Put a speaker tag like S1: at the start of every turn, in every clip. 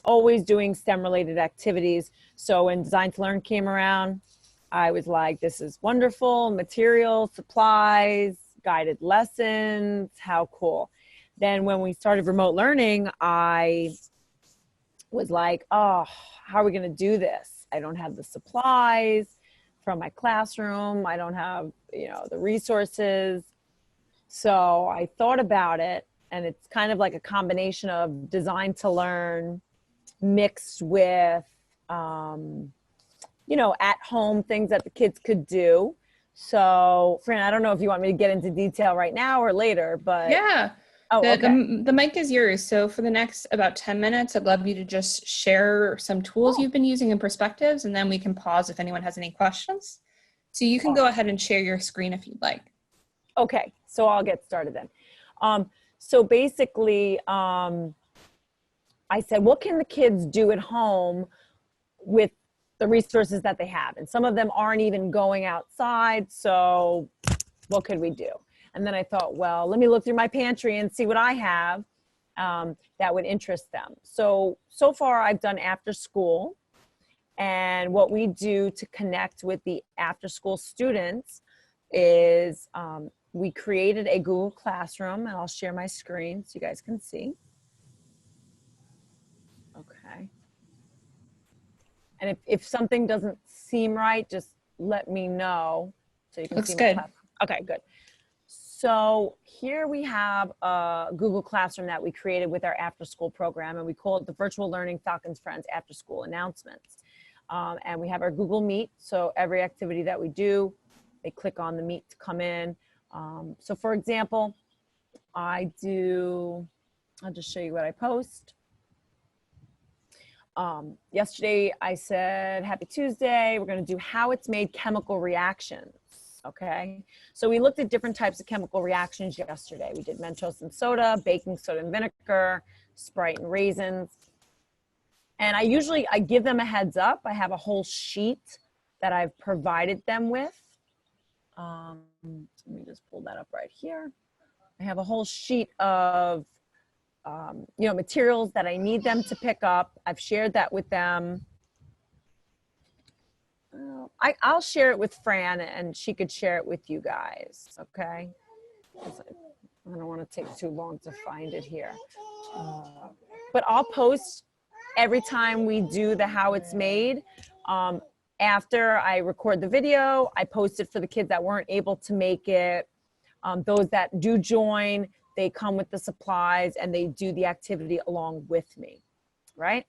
S1: always doing STEM related activities. So when Design to Learn came around, I was like, this is wonderful. Materials, supplies, guided lessons, how cool. Then when we started remote learning, I was like, oh, how are we going to do this? I don't have the supplies from my classroom. I don't have, the resources. So I thought about it, and it's kind of like a combination of Design to Learn mixed with, at home things that the kids could do. So, Fran, I don't know if you want me to get into detail right now or later, but.
S2: Yeah.
S1: Oh, okay.
S2: The mic is yours. So for the next about 10 minutes, I'd love you to just share some tools you've been using and perspectives, and then we can pause if anyone has any questions. So you can go ahead and share your screen if you'd like.
S1: Okay, so I'll get started then. So basically, I said, what can the kids do at home with the resources that they have? And some of them aren't even going outside, so what could we do? And then I thought, well, let me look through my pantry and see what I have that would interest them. So far I've done after school, and what we do to connect with the after school students is we created a Google Classroom, and I'll share my screen so you guys can see. Okay. And if something doesn't seem right, just let me know so you can see my classroom. Okay, good. So here we have a Google Classroom that we created with our after school program, and we call it the Virtual Learning Falcons Friends After School Announcements. And we have our Google Meet. So every activity that we do, they click on the Meet to come in. So for example, I'll just show you what I post. Yesterday I said, happy Tuesday. We're going to do how it's made chemical reactions. Okay. So we looked at different types of chemical reactions yesterday. We did Mentos and soda, baking soda and vinegar, Sprite and raisins. And I give them a heads up. I have a whole sheet that I've provided them with. Let me just pull that up right here. I have a whole sheet of, materials that I need them to pick up. I've shared that with them. I'll share it with Fran, and she could share it with you guys, okay? I don't want to take too long to find it here. But I'll post every time we do the how it's made. After I record the video, I post it for the kids that weren't able to make it. Those that do join, they come with the supplies and they do the activity along with me, right?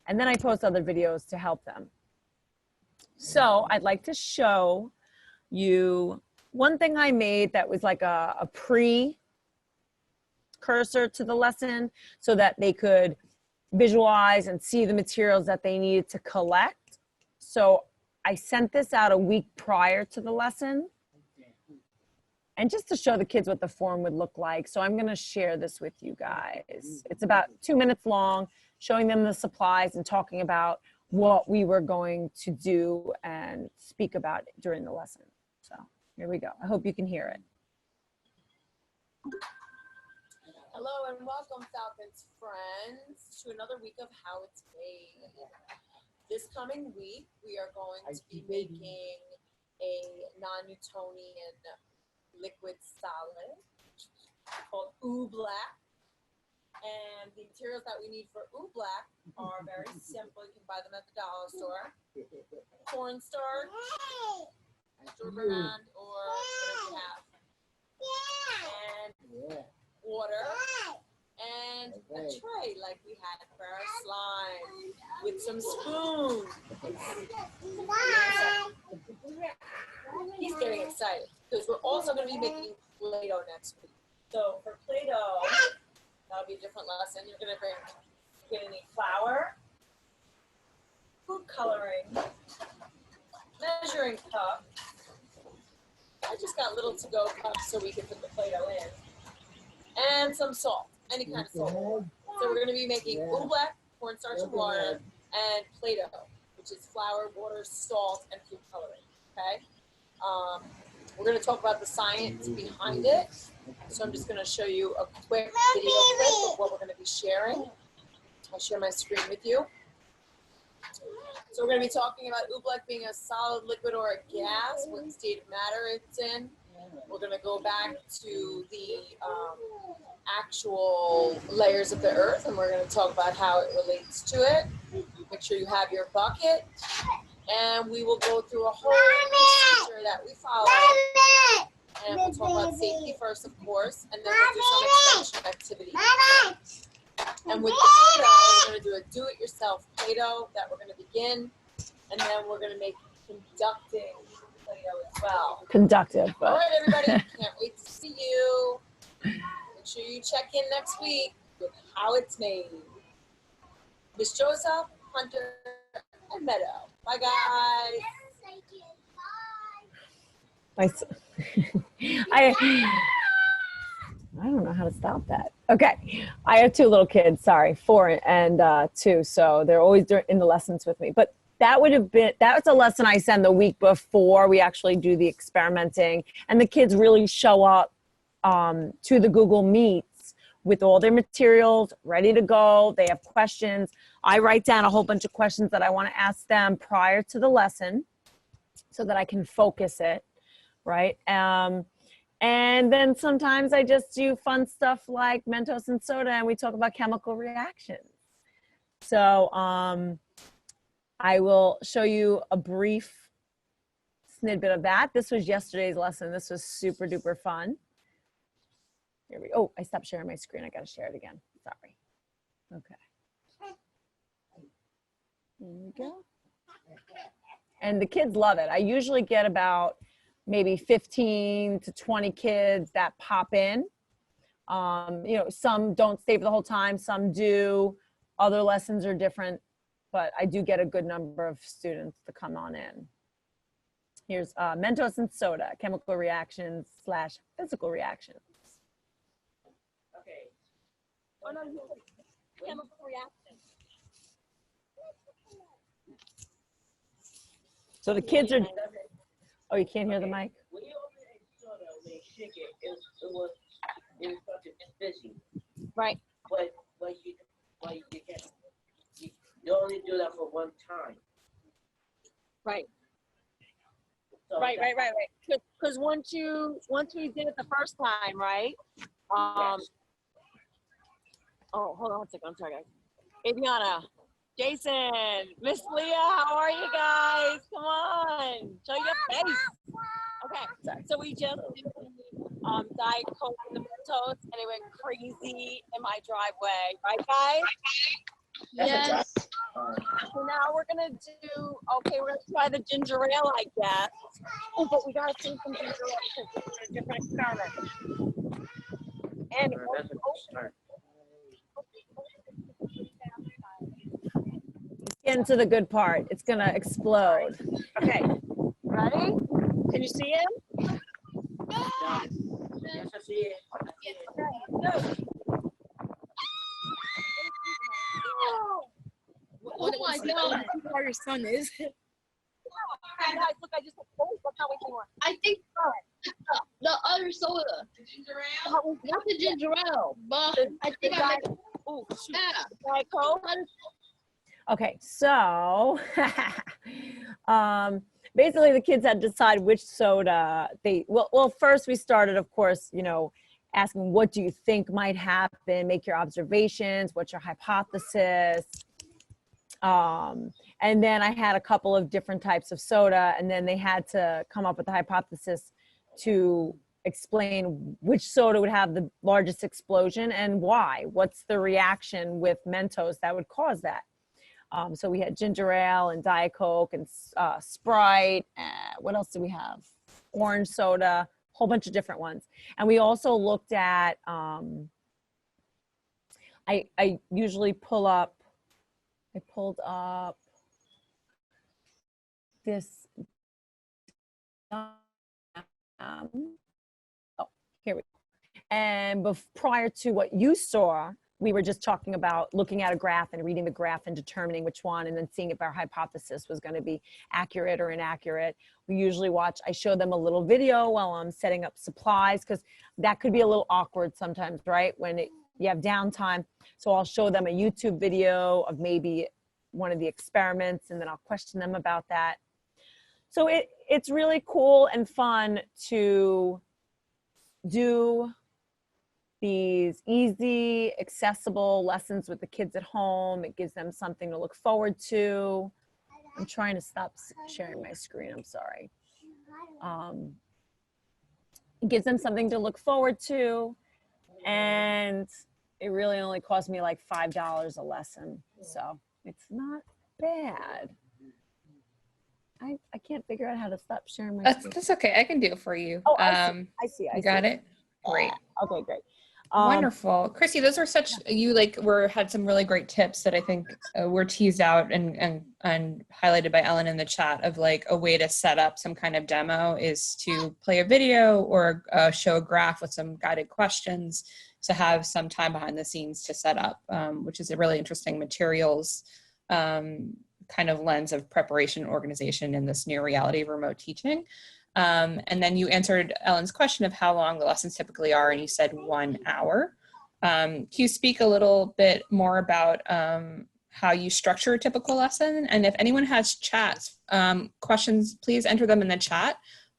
S1: And then I post other videos to help them. So I'd like to show you one thing I made that was like a precursor to the lesson so that they could visualize and see the materials that they needed to collect. So I sent this out a week prior to the lesson, and just to show the kids what the form would look like. So I'm going to share this with you guys. It's about 2 minutes long, showing them the supplies and talking about what we were going to do and speak about during the lesson. So here we go. I hope you can hear it.
S3: Hello and welcome, Falcons friends, to another week of How It's Made. This coming week, we are going to be making a non-Newtonian liquid solid called Oobleck. And the materials that we need for Oobleck are very simple. You can buy them at the dollar store. Cornstarch, Durbrand, or whatever you have. And water. And a tray like we had for our slime with some spoons. He's getting excited because we're also going to be making Play-Doh next week. So for Play-Doh, that'll be a different lesson. You're going to need flour, food coloring, measuring cup. I just got little to-go cups so we can put the Play-Doh in. And some salt, any kind of salt. So we're going to be making Oobleck, cornstarch and water, and Play-Doh, which is flour, water, salt, and food coloring, okay? We're going to talk about the science behind it. So I'm just going to show you a quick video clip of what we're going to be sharing. I'll share my screen with you. So we're going to be talking about oobleck being a solid, liquid, or a gas, what state of matter it's in. We're going to go back to the actual layers of the earth, and we're going to talk about how it relates to it. Make sure you have your bucket, and we will go through a whole procedure that we follow. And we'll talk about safety first, of course, and then we'll do some extension activities. And with the Play-Doh, we're going to do a do-it-yourself Play-Doh that we're going to begin, and then we're going to make conducting Play-Doh as well.
S1: Conductive.
S3: All right, everybody. Can't wait to see you. Make sure you check in next week with how it's made. Miss Joseph, Hunter, and Meadow. Bye, guys.
S1: Nice. I don't know how to stop that. Okay. I have two little kids, sorry, 4 and 2. So they're always in the lessons with me. But that would have been, that was a lesson I send the week before we actually do the experimenting. And the kids really show up to the Google Meets with all their materials ready to go. They have questions. I write down a whole bunch of questions that I want to ask them prior to the lesson so that I can focus it, right? And then sometimes I just do fun stuff like Mentos and soda, and we talk about chemical reactions. So I will show you a brief snippet of that. This was yesterday's lesson. This was super duper fun. Here we go. Oh, I stopped sharing my screen. I got to share it again. Sorry. Okay. Here we go. And the kids love it. I usually get about maybe 15 to 20 kids that pop in. You know, some don't stay for the whole time, some do. Other lessons are different, but I do get a good number of students to come on in. Here's Mentos and soda, chemical reactions / physical reactions.
S3: Okay. Oh, no, chemical reactions.
S1: So the kids are, oh, you can't hear the mic?
S4: When you open a soda, when you shake it, it was started busy.
S3: Right.
S4: But you only do that for one time.
S3: Right.
S4: So
S3: Right. Because once we did it the first time, right?
S4: Yes.
S3: Oh, hold on 1 second. I'm sorry, guys. Adriana, Jason, Miss Leah, how are you guys? Come on, show your face. Okay, so we just did Diet Coke and the Mentos, and it went crazy in my driveway, right, guys?
S4: Yes.
S3: So now we're gonna do. Okay, we're gonna try the ginger ale, I guess. Oh, but we gotta save some ginger ale because it's a different experiment. And
S4: That's a good start.
S1: Get into the good part. It's gonna explode.
S3: okay, ready? Can you see him?
S4: Yes, I see it.
S3: Oh my God! Where your son is? Guys, look! I just look how much more.
S5: I think the other soda.
S3: The ginger ale.
S5: Not the ginger ale, but I think I made,
S3: Oh shoot!
S5: yeah.
S3: Diet Coke.
S1: Okay, so basically the kids had to decide which soda they, well, first we started, of course, you know, asking what do you think might happen, make your observations, what's your hypothesis? And then I had a couple of different types of soda, and then they had to come up with a hypothesis to explain which soda would have the largest explosion and why. What's the reaction with Mentos that would cause that? So we had ginger ale and Diet Coke and Sprite. What else do we have? Orange soda, a whole bunch of different ones. And we also looked at, I usually pulled up this, oh, here we go. And prior to what you saw, we were just talking about looking at a graph and reading the graph and determining which one, and then seeing if our hypothesis was going to be accurate or inaccurate. We usually I show them a little video while I'm setting up supplies, because that could be a little awkward sometimes, right? When you have downtime. So I'll show them a YouTube video of maybe one of the experiments, and then I'll question them about that. So it's really cool and fun to do these easy, accessible lessons with the kids at home. It gives them something to look forward to. I'm trying to stop sharing my screen, I'm sorry. It gives them something to look forward to, and it really only cost me like $5 a lesson, so it's not bad. I can't figure out how to stop sharing my screen.
S2: That's okay. I can do it for you.
S1: Oh, I see.
S2: You got it? Great.
S1: Okay, great.
S2: Wonderful. Chrissy, those were had some really great tips that I think were teased out and highlighted by Ellen in the chat of like a way to set up some kind of demo is to play a video or show a graph with some guided questions to have some time behind the scenes to set up, which is a really interesting materials kind of lens of preparation and organization in this new reality of remote teaching. And then you answered Ellen's question of how long the lessons typically are, and you said 1 hour. Can you speak a little bit more about how you structure a typical lesson? And if anyone has chats, questions, please enter them in the chat,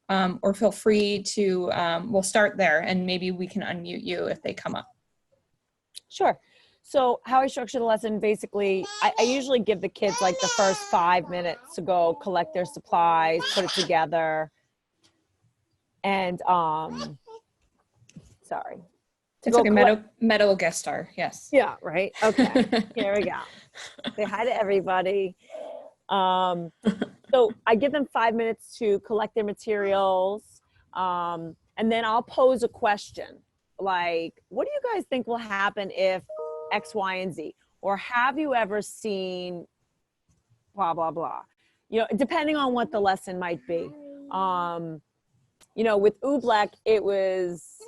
S2: or feel free to, we'll start there and maybe we can unmute you if they come up.
S1: Sure. So how I structure the lesson, basically, I usually give the kids like the first 5 minutes to go collect their supplies, put it together. And, sorry.
S2: It's okay, Meadow will guest star, yes.
S1: Yeah, right, okay, here we go. Say hi to everybody. So I give them 5 minutes to collect their materials, and then I'll pose a question, like, what do you guys think will happen if X, Y, and Z? Or have you ever seen blah, blah, blah? You know, depending on what the lesson might be. You know, with Oobleck, it was,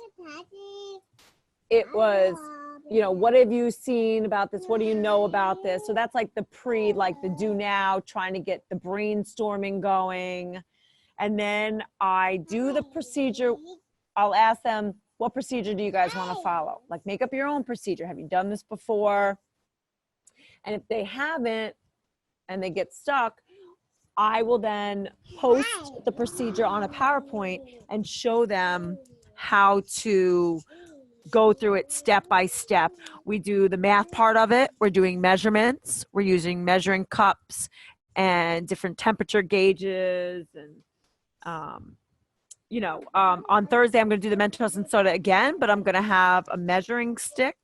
S1: you know, what have you seen about this? What do you know about this? So that's like like the do now, trying to get the brainstorming going. And then I do the procedure. I'll ask them, what procedure do you guys want to follow? Like, make up your own procedure. Have you done this before? And if they haven't and they get stuck, I will then post the procedure on a PowerPoint and show them how to go through it step by step. We do the math part of it. We're doing measurements. We're using measuring cups and different temperature gauges. And, you know, on Thursday, I'm going to do the Mentos and soda again, but I'm going to have a measuring stick.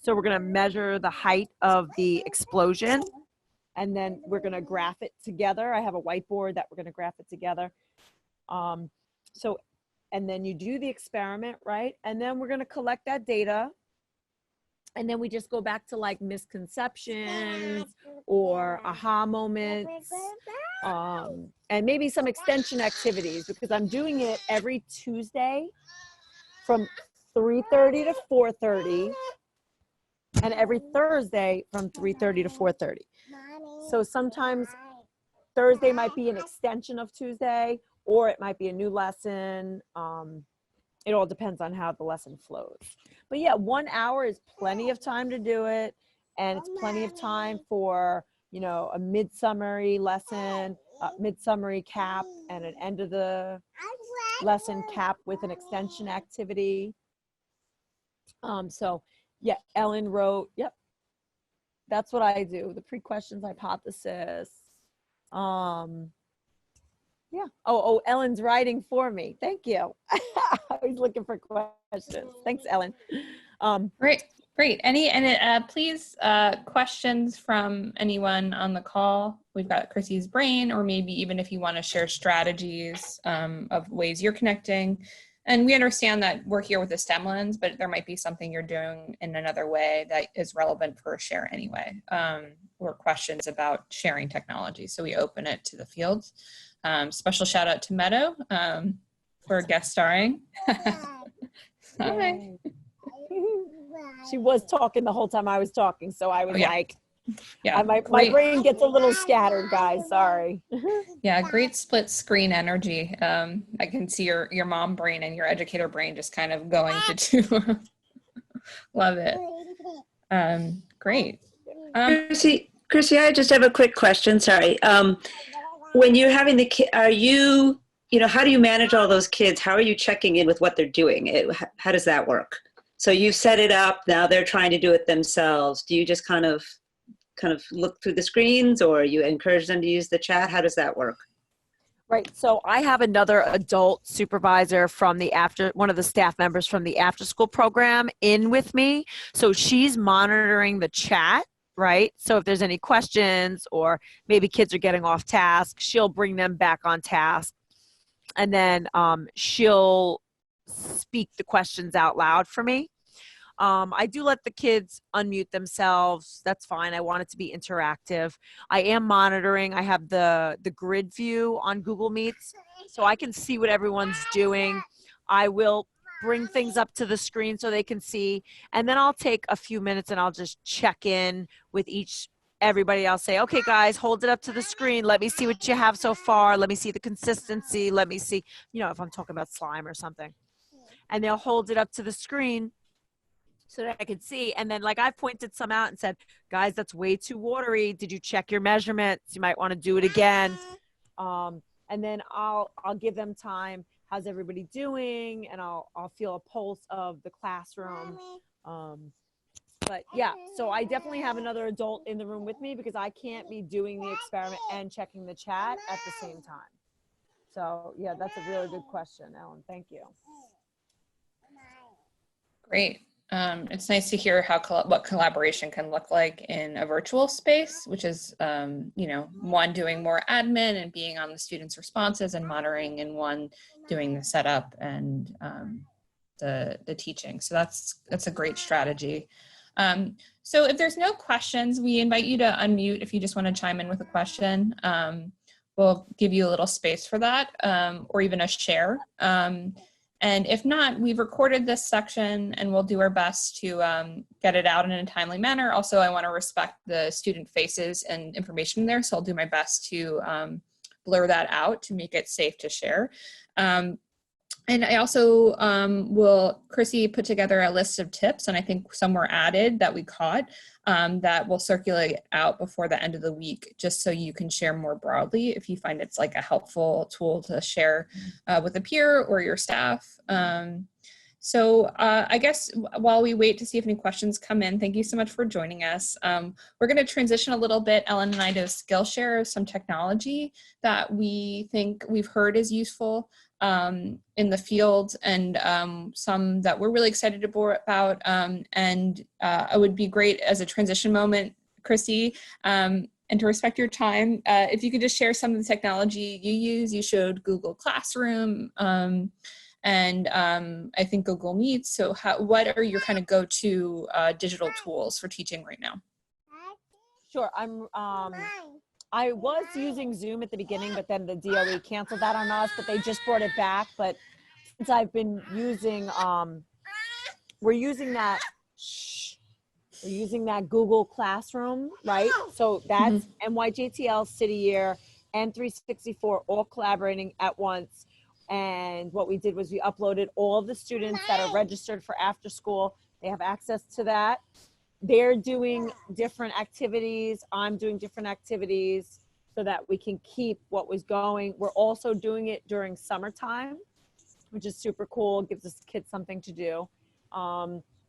S1: So we're going to measure the height of the explosion. And then we're going to graph it together. I have a whiteboard that we're going to graph it together. And then you do the experiment, right? And then we're going to collect that data. And then we just go back to like misconceptions or aha moments, and maybe some extension activities, because I'm doing it every Tuesday from 3:30 to 4:30 and every Thursday from 3:30 to 4:30. So sometimes Thursday might be an extension of Tuesday, or it might be a new lesson. It all depends on how the lesson flows. But yeah, 1 hour is plenty of time to do it. And it's plenty of time for, you know, a mid-summary lesson, mid-summary cap, and an end of the lesson cap with an extension activity. So yeah, Ellen wrote, yep. That's what I do. The pre-questions hypothesis. Yeah. Oh, Ellen's writing for me. Thank you. I was looking for questions. Thanks, Ellen.
S2: Great. Please, questions from anyone on the call. We've got Chrissy's brain, or maybe even if you want to share strategies of ways you're connecting. And we understand that we're here with a STEM lens, but there might be something you're doing in another way that is relevant for a share anyway, or questions about sharing technology. So we open it to the field. Special shout out to Meadow for guest starring. Hi.
S1: She was talking the whole time I was talking, so I was like,
S2: yeah,
S1: my brain gets a little scattered, guys. Sorry.
S2: Yeah, great split screen energy. I can see your mom brain and your educator brain just kind of going to two. Love it. Great.
S6: Chrissy, I just have a quick question. Sorry. When you're having the kid, are you, how do you manage all those kids? How are you checking in with what they're doing? How does that work? So you set it up, now they're trying to do it themselves. Do you just kind of look through the screens, or you encourage them to use the chat? How does that work?
S1: Right. So I have another adult supervisor from one of the staff members from the after school program in with me. So she's monitoring the chat, right? So if there's any questions or maybe kids are getting off task, she'll bring them back on task. And then she'll speak the questions out loud for me. I do let the kids unmute themselves. That's fine. I want it to be interactive. I am monitoring. I have the grid view on Google Meets, so I can see what everyone's doing. I will bring things up to the screen so they can see, and then I'll take a few minutes and I'll just check in with everybody. I'll say, okay, guys, hold it up to the screen. Let me see what you have so far. Let me see the consistency. Let me see, if I'm talking about slime or something. And they'll hold it up to the screen so that I could see. And then I've pointed some out and said, guys, that's way too watery. Did you check your measurements? You might want to do it again. And then I'll give them time. How's everybody doing? And I'll feel a pulse of the classroom. But yeah, so I definitely have another adult in the room with me because I can't be doing the experiment and checking the chat at the same time. So yeah, that's a really good question, Ellen. Thank you.
S2: Great. It's nice to hear what collaboration can look like in a virtual space, which is, one doing more admin and being on the students' responses and monitoring, and one doing the setup and the teaching. So that's a great strategy. So if there's no questions, we invite you to unmute if you just want to chime in with a question. We'll give you a little space for that, or even a share. And if not, we've recorded this section and we'll do our best to get it out in a timely manner. Also, I want to respect the student faces and information there, so I'll do my best to blur that out to make it safe to share. And I also Chrissy put together a list of tips, and I think some were added that we caught that will circulate out before the end of the week, just so you can share more broadly if you find it's a helpful tool to share with a peer or your staff. So I guess while we wait to see if any questions come in, thank you so much for joining us. We're going to transition a little bit, Ellen and I, to Skillshare of some technology that we think we've heard is useful in the field, and some that we're really excited about. And it would be great as a transition moment, Chrissy, and to respect your time, if you could just share some of the technology you use. You showed Google Classroom, and I think Google Meet. So what are your kind of go-to digital tools for teaching right now?
S1: Sure. I was using Zoom at the beginning, but then the DOE canceled that on us, but they just brought it back. But since I've been using, we're using that Google Classroom, right? So that's NYJTL, City Year, and 364 all collaborating at once. And what we did was we uploaded all of the students that are registered for after school. They have access to that. They're doing different activities. I'm doing different activities so that we can keep what was going. We're also doing it during summertime, which is super cool. It gives us kids something to do.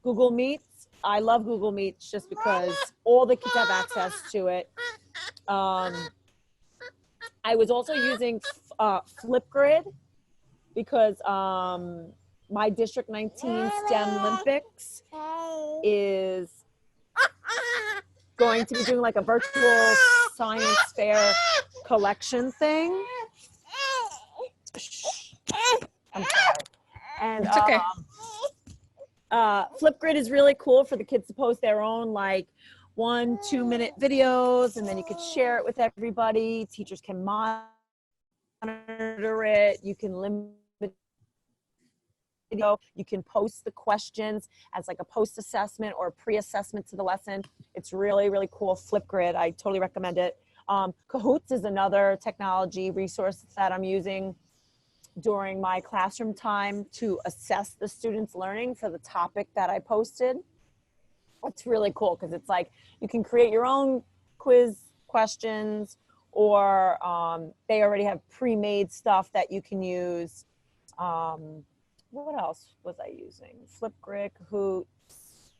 S1: Google Meets. I love Google Meets just because all the kids have access to it. I was also using Flipgrid because my District 19 STEM Olympics is going to be doing a virtual science fair collection thing. I'm sorry. And
S2: It's okay.
S1: Flipgrid is really cool for the kids to post their own 1-2 minute videos, and then you could share it with everybody. Teachers can monitor it. You can limit video. You can post the questions as a post assessment or pre-assessment to the lesson. It's really, really cool. Flipgrid, I totally recommend it. Kahoot is another technology resource that I'm using. during my classroom time to assess the students' learning for the topic that I posted. It's really cool because it's like you can create your own quiz questions, or they already have pre-made stuff that you can use. What else was I using? Flipgrid, Kahoot.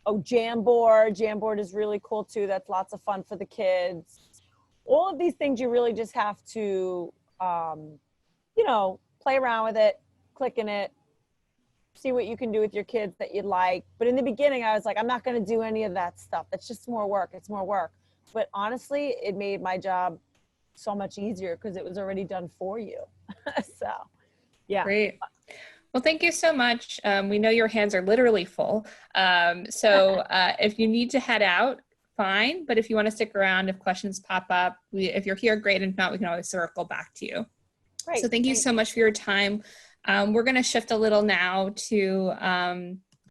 S1: Oh, Jamboard. Jamboard is really cool too. That's lots of fun for the kids. All of these things you really just have to, play around with it, click in it, see what you can do with your kids that you'd like. But in the beginning, I was like, I'm not going to do any of that stuff. It's just more work. It's more work. But honestly, it made my job so much easier because it was already done for you. So, yeah.
S2: Great. Well, thank you so much. We know your hands are literally full. So if you need to head out, fine. But if you want to stick around, if questions pop up, if you're here, great. If not, we can always circle back to you.
S1: Great.
S2: So thank you so much for your time. We're going to shift a little now to